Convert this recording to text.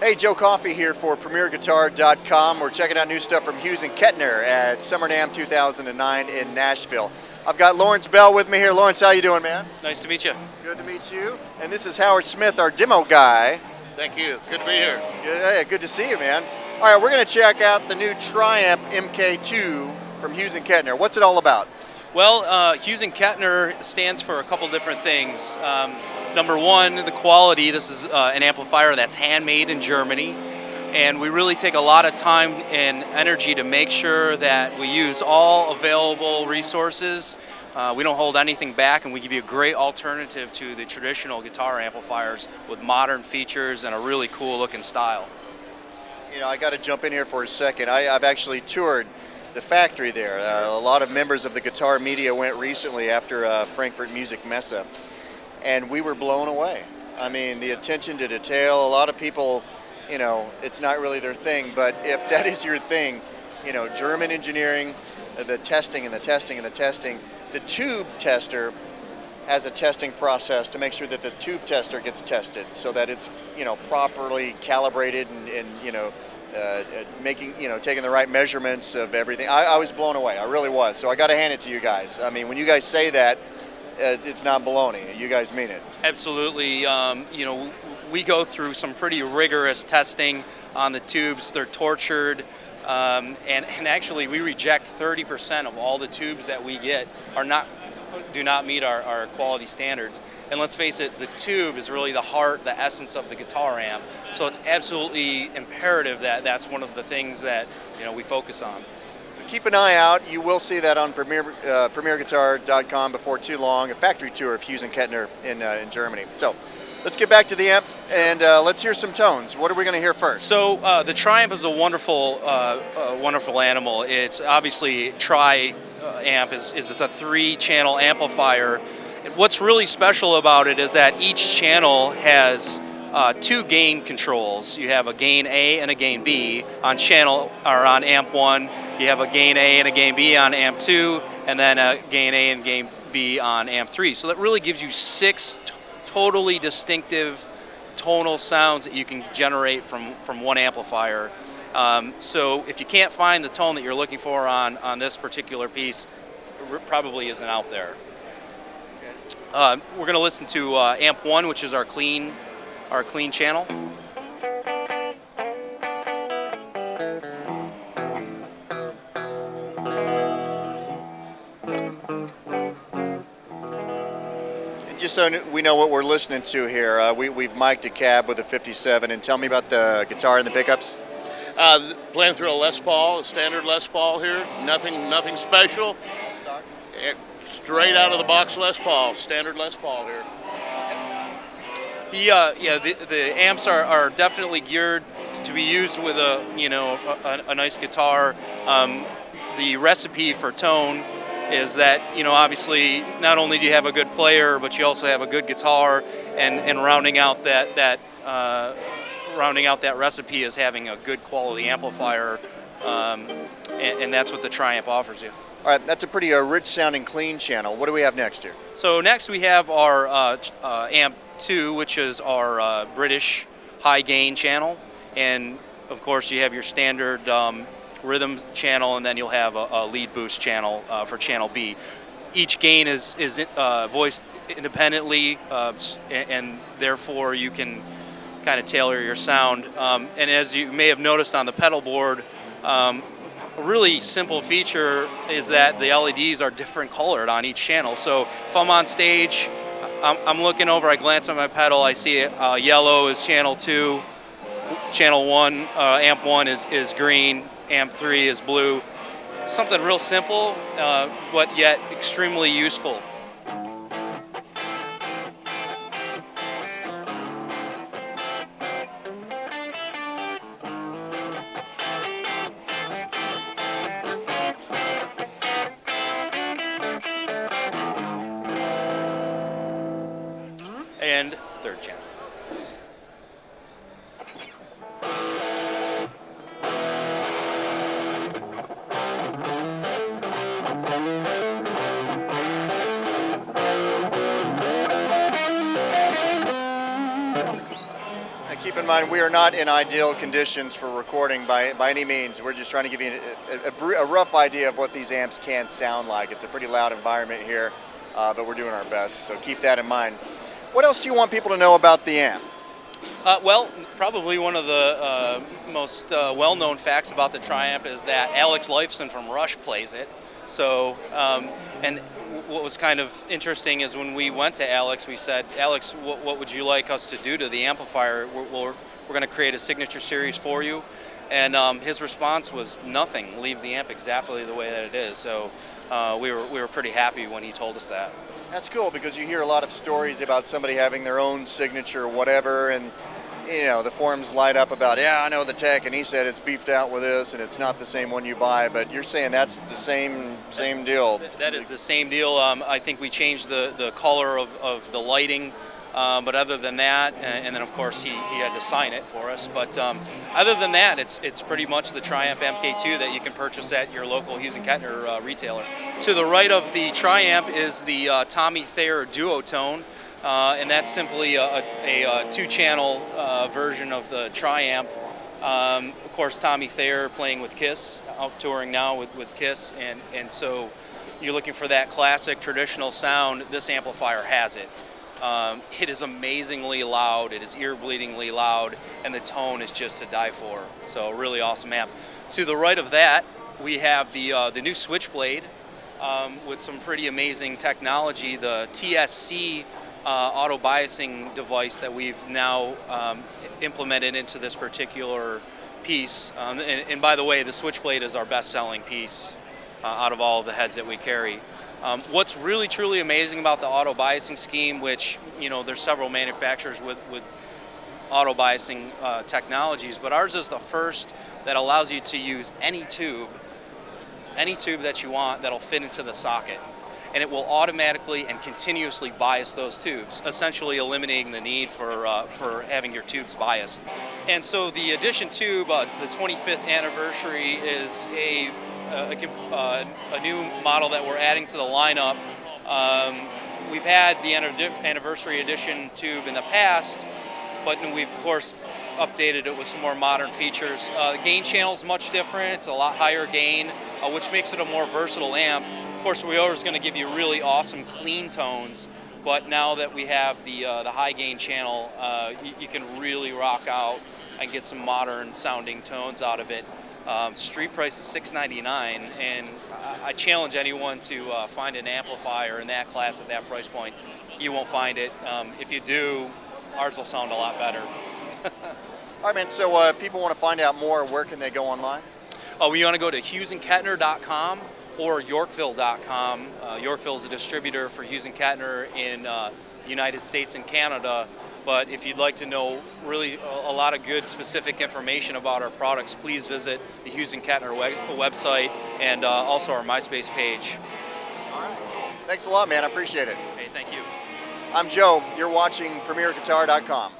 Hey, Joe Coffey here for PremierGuitar.com. We're checking out new stuff from Hughes Kettner at Summer NAMM 2009 in Nashville. I've got Lawrence Bell with me here. Lawrence, how you doing, man? Nice to meet you. Good to meet you. And this is Howard Smith, our demo guy. Thank you. Good to be here. Good to see you, man. All right, we're going to check out the new TriAmp MK2 from Hughes Kettner. What's it all about? Well, Hughes Kettner stands for a couple different things. Number one, the quality. This is an amplifier that's handmade in Germany, and we really take a lot of time and energy to make sure that we use all available resources. We don't hold anything back, and we give you a great alternative to the traditional guitar amplifiers with modern features and a really cool looking style. You know, I got to jump in here for a second. I've actually toured the factory there. A lot of members of the guitar media went recently after Frankfurt Music Messe, and we were blown away. I mean, the attention to detail, a lot of people, you know, it's not really their thing, but if that is your thing, you know, German engineering, the testing and the testing and the testing, the tube tester has a testing process to make sure that the tube tester gets tested so that it's, you know, properly calibrated and you know, making, you know, taking the right measurements of everything. I was blown away, I really was. So I got to hand it to you guys. I mean, when you guys say that, it's not baloney. You guys mean it. Absolutely. You know, we go through some pretty rigorous testing on the tubes. They're tortured, and actually we reject 30% of all the tubes that we get do not meet our quality standards. And let's face it, the tube is really the heart, the essence of the guitar amp. So it's absolutely imperative that that's one of the things that, you know, we focus on. So keep an eye out. You will see that on PremierGuitar.com before too long, a factory tour of Hughes Kettner in Germany. So let's get back to the amps and let's hear some tones. What are we going to hear first? So the TriAmp is a wonderful, wonderful animal. It's obviously TriAmp is a 3-channel amplifier. And what's really special about it is that each channel has 2 gain controls. You have a gain A and a gain B on on amp 1. You have a gain A and a gain B on amp 2, and then a gain A and gain B on amp 3. So that really gives you 6 totally distinctive tonal sounds that you can generate from one amplifier. So if you can't find the tone that you're looking for on this particular piece, it probably isn't out there. Okay. We're going to listen to amp 1, which is our clean channel. Just so we know what we're listening to here, we've mic'd a cab with a 57, and tell me about the guitar and the pickups. Playing through a Les Paul, a standard Les Paul here. Nothing special. Stock. Straight out of the box Les Paul, standard Les Paul here. The amps are definitely geared to be used with a nice guitar. The recipe for tone is that, you know, obviously not only do you have a good player, but you also have a good guitar, and rounding out that recipe is having a good quality amplifier, and that's what the TriAmp offers you. All right, that's a pretty rich sounding clean channel. What do we have next here? So next we have our amp 2, which is our British high gain channel, and of course you have your standard rhythm channel, and then you'll have a lead boost channel for channel B. Each gain is voiced independently, and therefore you can kind of tailor your sound. And as you may have noticed on the pedal board, a really simple feature is that the LEDs are different colored on each channel. So if I'm on stage, I'm looking over, I glance at my pedal, I see yellow is channel 2, channel 1, amp 1 is green, amp 3 is blue. Something real simple, but yet extremely useful. And third channel. keep in mind we are not in ideal conditions for recording by any means. We're just trying to give you a rough idea of what these amps can sound like. It's a pretty loud environment here, but we're doing our best, so keep that in mind. What else do you want people to know about the amp? Well, probably one of the most well-known facts about the TriAmp is that Alex Lifeson from Rush plays it. So, and what was kind of interesting is when we went to Alex, we said, Alex, what would you like us to do to the amplifier? We're going to create a signature series for you. And his response was nothing. Leave the amp exactly the way that it is. So we were pretty happy when he told us that. That's cool because you hear a lot of stories about somebody having their own signature or whatever, and you know the forums light up about, yeah, I know the tech, and he said it's beefed out with this, and it's not the same one you buy. But you're saying that's the same deal. That is the same deal. I think we changed the color of the lighting. But other than that, and then of course he had to sign it for us. But other than that, it's pretty much the TriAmp MK2 that you can purchase at your local Hughes Kettner retailer. To the right of the TriAmp is the Thayer Duotone, and that's simply a two-channel version of the TriAmp. Of course, Thayer playing with Kiss, out touring now with Kiss, and so you're looking for that classic traditional sound. This amplifier has it. It is amazingly loud, it is ear-bleedingly loud, and the tone is just to die for. So really awesome amp. To the right of that, we have the new Switchblade with some pretty amazing technology, the TSC auto biasing device that we've now implemented into this particular piece. And by the way, the Switchblade is our best-selling piece out of all of the heads that we carry. What's really truly amazing about the auto biasing scheme, which there's several manufacturers with auto biasing technologies, but ours is the first that allows you to use any tube that you want that'll fit into the socket, and it will automatically and continuously bias those tubes, essentially eliminating the need for having your tubes biased. And so the Edition tube, the 25th anniversary, is a new model that we're adding to the lineup. We've had the anniversary edition tube in the past, but we've of course updated it with some more modern features. The gain channel is much different. It's a lot higher gain, which makes it a more versatile amp. Of course, we're always going to give you really awesome clean tones, but now that we have the high gain channel, you can really rock out and get some modern sounding tones out of it. Street price is $699, and I challenge anyone to find an amplifier in that class at that price point. You won't find it. If you do, ours will sound a lot better. All right, man, so if people want to find out more, where can they go online? Oh, you want to go to HughesandKettner.com or Yorkville.com. Yorkville is a distributor for Hughes Kettner in the United States and Canada. But if you'd like to know really a lot of good specific information about our products, please visit the Hughes Kettner website and also our MySpace page. All right. Thanks a lot, man. I appreciate it. Hey, thank you. I'm Joe. You're watching PremierGuitar.com.